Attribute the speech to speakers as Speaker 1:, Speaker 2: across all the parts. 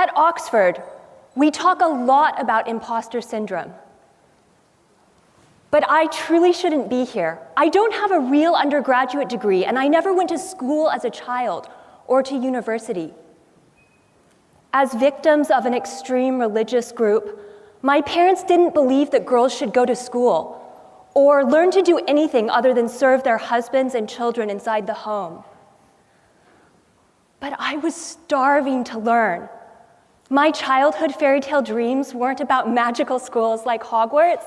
Speaker 1: At Oxford, we talk a lot about imposter syndrome. But I truly shouldn't be here. I don't have a real undergraduate degree, and I never went to school as a child or to university. As victims of an extreme religious group, my parents didn't believe that girls should go to school or learn to do anything other than serve their husbands and children inside the home. But I was starving to learn. My childhood fairy tale dreams weren't about magical schools like Hogwarts,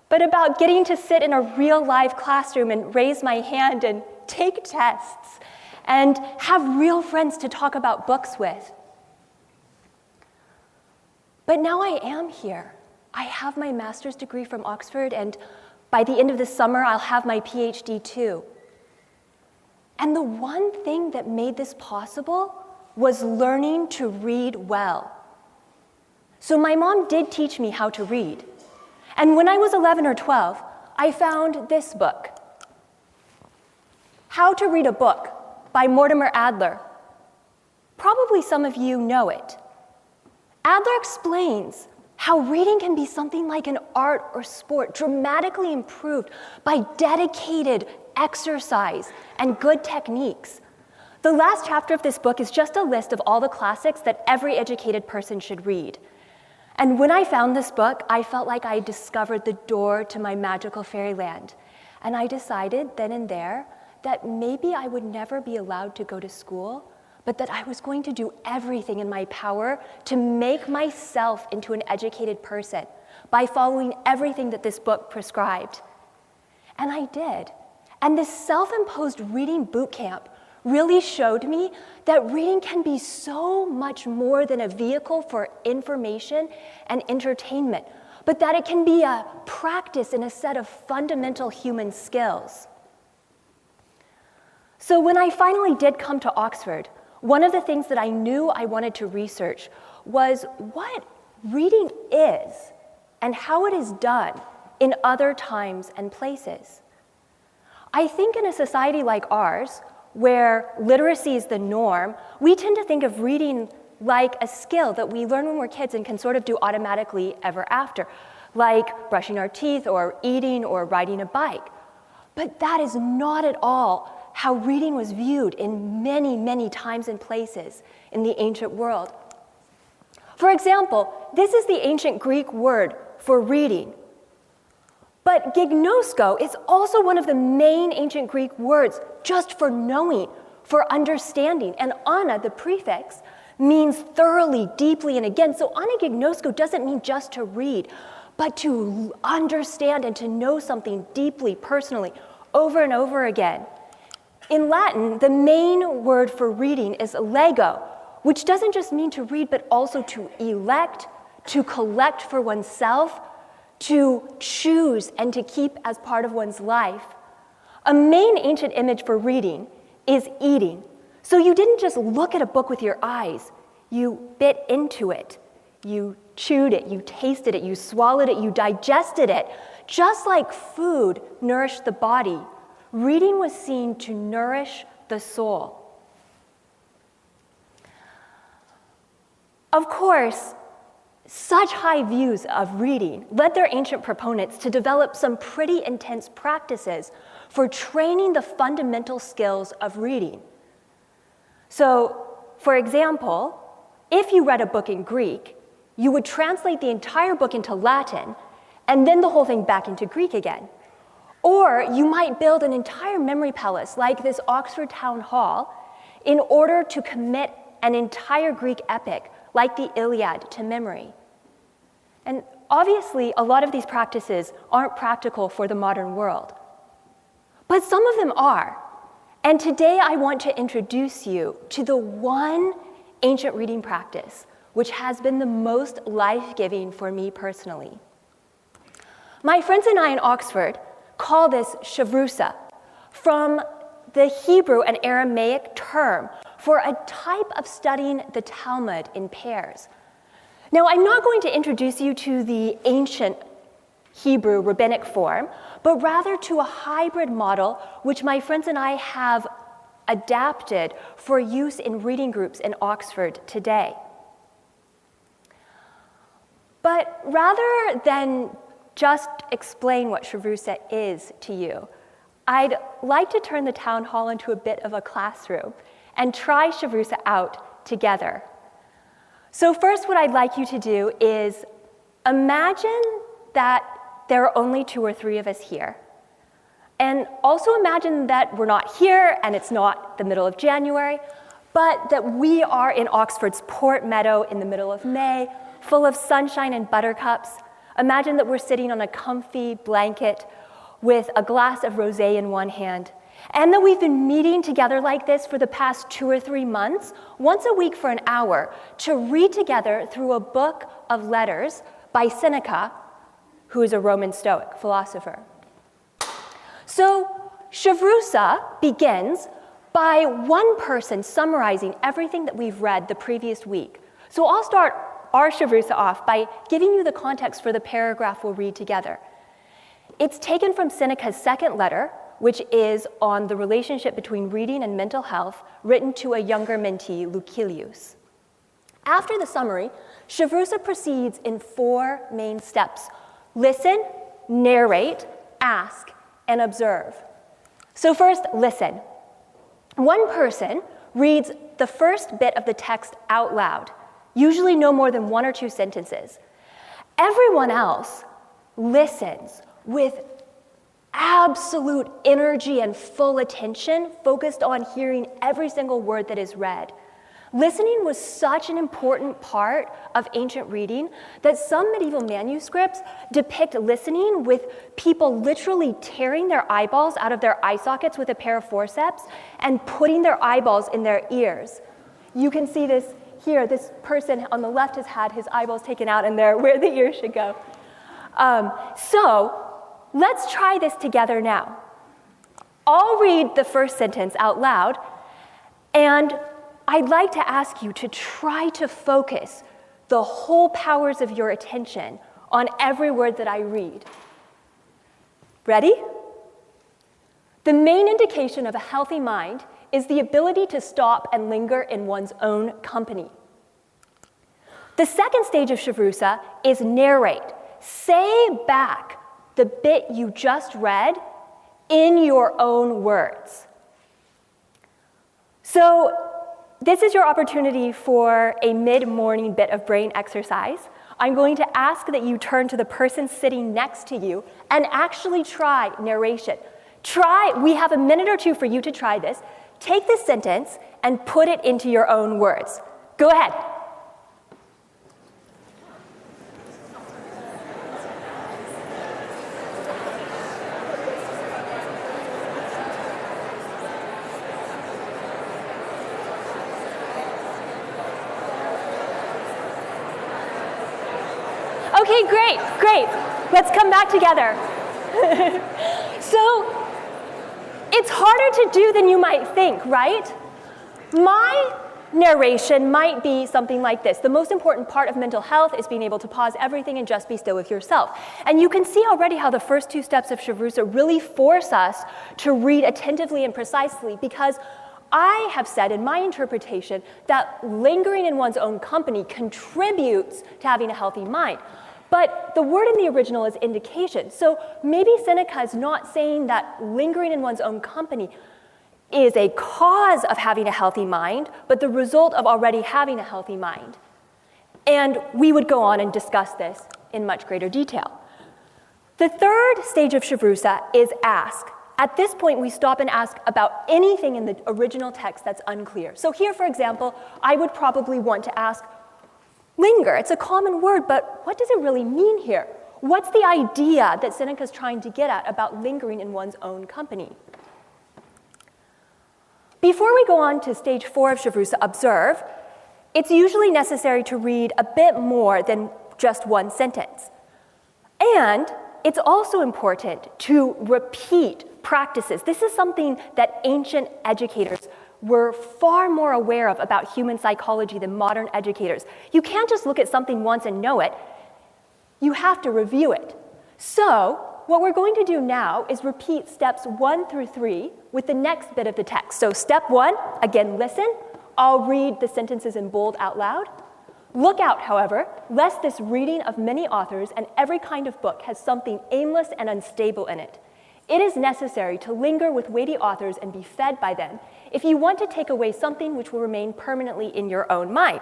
Speaker 1: but about getting to sit in a real live classroom and raise my hand and take tests and have real friends to talk about books with. But now I am here. I have my master's degree from Oxford, and by the end of the summer, I'll have my PhD too. And the one thing that made this possible was learning to read well. So my mom did teach me how to read. And when I was 11 or 12, I found this book, How to Read a Book by Mortimer Adler. Probably some of you know it. Adler explains how reading can be something like an art or sport, dramatically improved by dedicated exercise and good techniques. The last chapter of this book is just a list of all the classics that every educated person should read. And when I found this book, I felt like I discovered the door to my magical fairyland. And I decided then and there that maybe I would never be allowed to go to school, but that I was going to do everything in my power to make myself into an educated person by following everything that this book prescribed. And I did. And this self-imposed reading boot camp really showed me that reading can be so much more than a vehicle for information and entertainment, but that it can be a practice and a set of fundamental human skills. So when I finally did come to Oxford, one of the things that I knew I wanted to research was what reading is and how it is done in other times and places. I think in a society like ours, where literacy is the norm, we tend to think of reading like a skill that we learn when we're kids and can sort of do automatically ever after, like brushing our teeth or eating or riding a bike. But that is not at all how reading was viewed in many, many times and places in the ancient world. For example, this is the ancient Greek word for reading. But gignosko is also one of the main ancient Greek words just for knowing, for understanding. And ana, the prefix, means thoroughly, deeply, and again. So anagignosko doesn't mean just to read, but to understand and to know something deeply, personally, over and over again. In Latin, the main word for reading is lego, which doesn't just mean to read, but also to elect, to collect for oneself, to choose and to keep as part of one's life. A main ancient image for reading is eating. So you didn't just look at a book with your eyes, you bit into it. You chewed it, you tasted it, you swallowed it, you digested it. Just like food nourished the body, reading was seen to nourish the soul. Of course, such high views of reading led their ancient proponents to develop some pretty intense practices for training the fundamental skills of reading. So, for example, if you read a book in Greek, you would translate the entire book into Latin and then the whole thing back into Greek again. Or you might build an entire memory palace like this Oxford Town Hall in order to commit an entire Greek epic like the Iliad to memory. And obviously, a lot of these practices aren't practical for the modern world. But some of them are. And today I want to introduce you to the one ancient reading practice which has been the most life-giving for me personally. My friends and I in Oxford call this shavrusa, from the Hebrew and Aramaic term for a type of studying the Talmud in pairs. Now, I'm not going to introduce you to the ancient Hebrew rabbinic form, but rather to a hybrid model which my friends and I have adapted for use in reading groups in Oxford today. But rather than just explain what Shavrusa is to you, I'd like to turn the town hall into a bit of a classroom and try Shavrusa out together. So first, what I'd like you to do is imagine that there are only 2 or 3 of us here. And also imagine that we're not here and it's not the middle of January, but that we are in Oxford's Port Meadow in the middle of May, full of sunshine and buttercups. Imagine that we're sitting on a comfy blanket with a glass of rosé in one hand, and that we've been meeting together like this for the past 2 or 3 months, once a week for an hour, to read together through a book of letters by Seneca, who is a Roman Stoic philosopher. So Shavrusa begins by one person summarizing everything that we've read the previous week. So I'll start our Shavrusa off by giving you the context for the paragraph we'll read together. It's taken from Seneca's second letter, which is on the relationship between reading and mental health, written to a younger mentee, Lucilius. After the summary, Shavrusa proceeds in 4 main steps: listen, narrate, ask, and observe. So first, listen. One person reads the first bit of the text out loud, usually no more than 1 or 2 sentences. Everyone else listens with absolute energy and full attention, focused on hearing every single word that is read. Listening was such an important part of ancient reading that some medieval manuscripts depict listening with people literally tearing their eyeballs out of their eye sockets with a pair of forceps and putting their eyeballs in their ears. You can see this here. This person on the left has had his eyeballs taken out and they're where the ears should go. So let's try this together now. I'll read the first sentence out loud, and I'd like to ask you to try to focus the whole powers of your attention on every word that I read. Ready? The main indication of a healthy mind is the ability to stop and linger in one's own company. The second stage of Shavrusa is narrate. Say back the bit you just read in your own words. So this is your opportunity for a mid-morning bit of brain exercise. I'm going to ask that you turn to the person sitting next to you and actually try narration. We have a minute or 2 for you to try this. Take this sentence and put it into your own words. Go ahead. Okay, great. Let's come back together. So, it's harder to do than you might think, right? My narration might be something like this. The most important part of mental health is being able to pause everything and just be still with yourself. And you can see already how the first 2 steps of Shavrusa really force us to read attentively and precisely, because I have said in my interpretation that lingering in one's own company contributes to having a healthy mind. But the word in the original is indication. So maybe Seneca is not saying that lingering in one's own company is a cause of having a healthy mind, but the result of already having a healthy mind. And we would go on and discuss this in much greater detail. The third stage of Shavrusa is ask. At this point, we stop and ask about anything in the original text that's unclear. So here, for example, I would probably want to ask, linger, it's a common word, but what does it really mean here? What's the idea that Seneca's trying to get at about lingering in one's own company? Before we go on to stage 4 of Shavrusa, observe, it's usually necessary to read a bit more than just 1 sentence. And it's also important to repeat practices. This is something that ancient educators were far more aware of about human psychology than modern educators. You can't just look at something once and know it. You have to review it. So what we're going to do now is repeat steps 1 through 3 with the next bit of the text. So step 1, again, listen. I'll read the sentences in bold out loud. Look out, however, lest this reading of many authors and every kind of book has something aimless and unstable in it. It is necessary to linger with weighty authors and be fed by them if you want to take away something which will remain permanently in your own mind.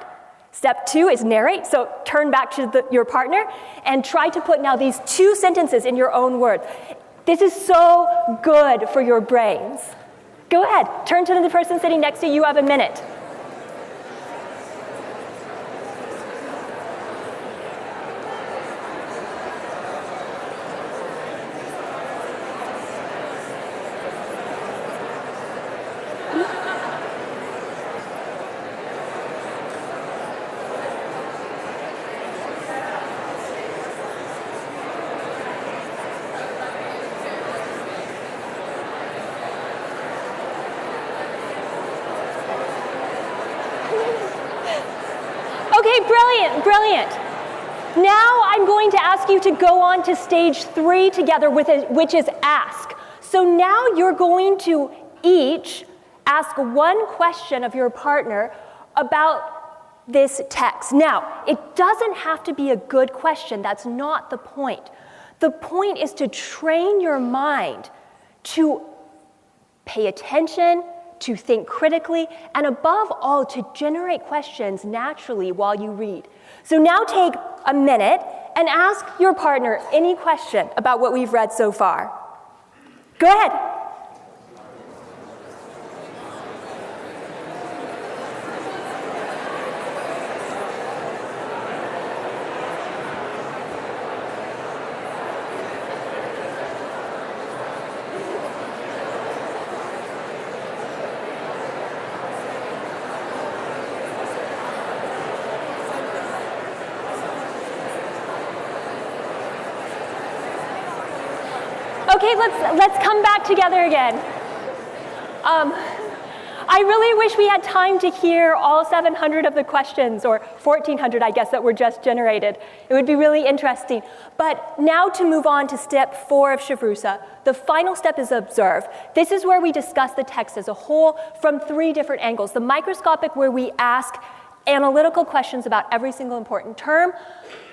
Speaker 1: Step 2 is narrate, so turn back to your partner and try to put now these 2 sentences in your own words. This is so good for your brains. Go ahead, turn to the person sitting next to you, you have a minute. Okay, brilliant, brilliant. Now I'm going to ask you to go on to stage 3 together, which is ask. So now you're going to each ask one question of your partner about this text. Now, it doesn't have to be a good question. That's not the point. The point is to train your mind to pay attention, to think critically, and above all, to generate questions naturally while you read. So now take a minute and ask your partner any question about what we've read so far. Go ahead. Okay, let's come back together again. I really wish we had time to hear all 700 of the questions, or 1,400, I guess, that were just generated. It would be really interesting. But now to move on to step 4 of Shavrusa, the final step is observe. This is where we discuss the text as a whole from 3 different angles. The microscopic, where we ask analytical questions about every single important term.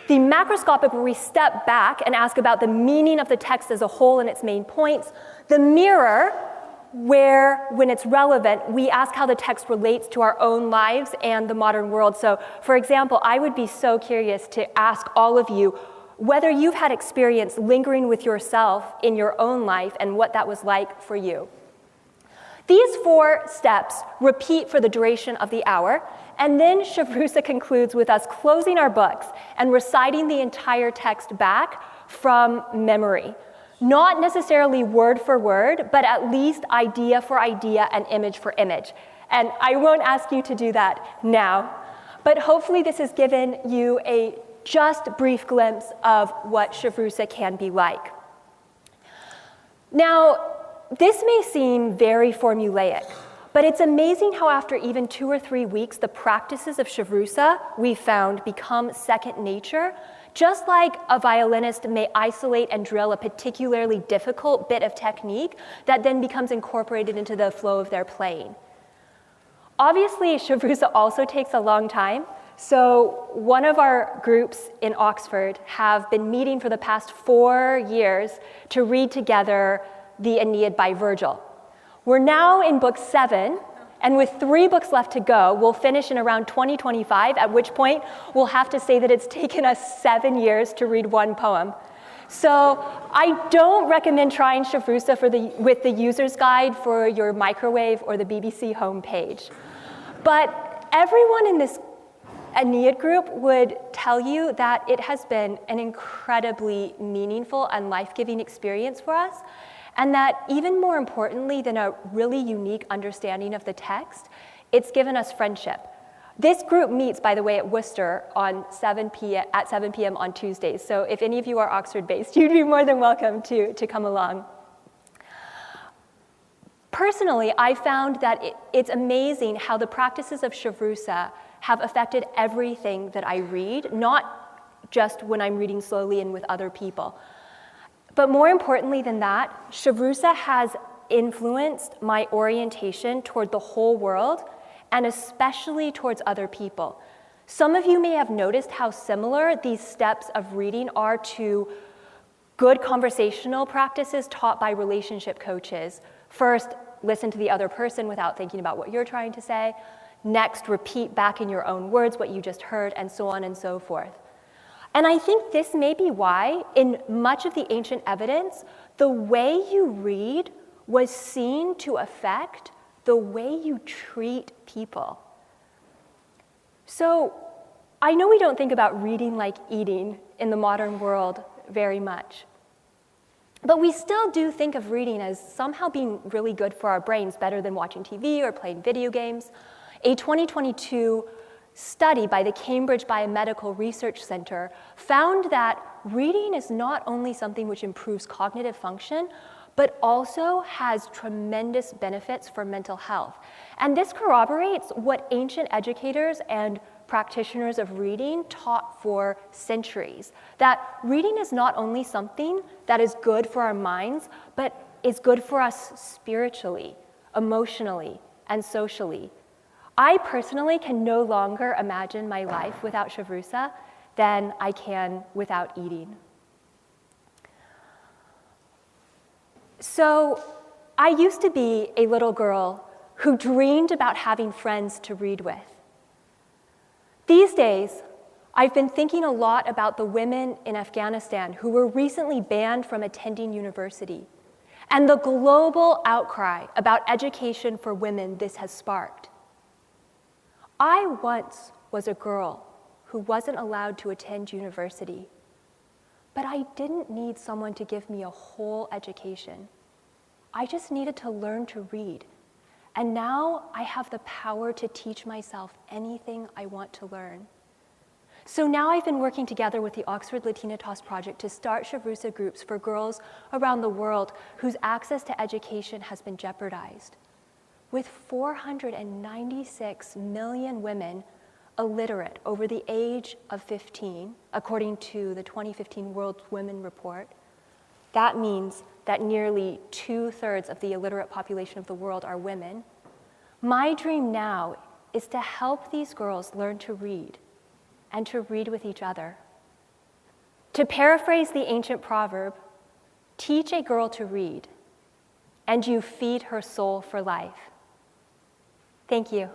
Speaker 1: The macroscopic, where we step back and ask about the meaning of the text as a whole and its main points. The mirror, where, when it's relevant, we ask how the text relates to our own lives and the modern world. So, for example, I would be so curious to ask all of you whether you've had experience lingering with yourself in your own life and what that was like for you. These 4 steps repeat for the duration of the hour, and then Shavrusa concludes with us closing our books and reciting the entire text back from memory. Not necessarily word for word, but at least idea for idea and image for image. And I won't ask you to do that now, but hopefully this has given you a just brief glimpse of what Shavrusa can be like. Now, this may seem very formulaic, but it's amazing how after even 2 or 3 weeks, the practices of Shavrusa, we found, become second nature. Just like a violinist may isolate and drill a particularly difficult bit of technique that then becomes incorporated into the flow of their playing. Obviously, Shavrusa also takes a long time. So one of our groups in Oxford have been meeting for the past 4 years to read together the Aeneid by Virgil. We're now in book 7, and with 3 books left to go, we'll finish in around 2025, at which point we'll have to say that it's taken us 7 years to read one poem. So I don't recommend trying Shavrusa with the user's guide for your microwave or the BBC homepage. But everyone in this Aeneid group would tell you that it has been an incredibly meaningful and life-giving experience for us, and that even more importantly than a really unique understanding of the text, it's given us friendship. This group meets, by the way, at Worcester on at 7 p.m. on Tuesdays. So if any of you are Oxford-based, you'd be more than welcome to come along. Personally, I found that it's amazing how the practices of Shavrusa have affected everything that I read, not just when I'm reading slowly and with other people. But more importantly than that, Shavrusa has influenced my orientation toward the whole world and especially towards other people. Some of you may have noticed how similar these steps of reading are to good conversational practices taught by relationship coaches. First, listen to the other person without thinking about what you're trying to say. Next, repeat back in your own words what you just heard, and so on and so forth. And I think this may be why, in much of the ancient evidence, the way you read was seen to affect the way you treat people. So I know we don't think about reading like eating in the modern world very much. But we still do think of reading as somehow being really good for our brains, better than watching TV or playing video games. A 2022 study by the Cambridge Biomedical Research Center found that reading is not only something which improves cognitive function, but also has tremendous benefits for mental health. And this corroborates what ancient educators and practitioners of reading taught for centuries, that reading is not only something that is good for our minds, but is good for us spiritually, emotionally, and socially. I personally can no longer imagine my life without Chavrusa than I can without eating. So I used to be a little girl who dreamed about having friends to read with. These days, I've been thinking a lot about the women in Afghanistan who were recently banned from attending university, and the global outcry about education for women this has sparked. I once was a girl who wasn't allowed to attend university, but I didn't need someone to give me a whole education. I just needed to learn to read. And now I have the power to teach myself anything I want to learn. So now I've been working together with the Oxford Latinitas Project to start Chavrusa groups for girls around the world whose access to education has been jeopardized. With 496 million women illiterate over the age of 15, according to the 2015 World Women Report, that means that nearly 2/3 of the illiterate population of the world are women. My dream now is to help these girls learn to read and to read with each other. To paraphrase the ancient proverb, teach a girl to read, and you feed her soul for life. Thank you.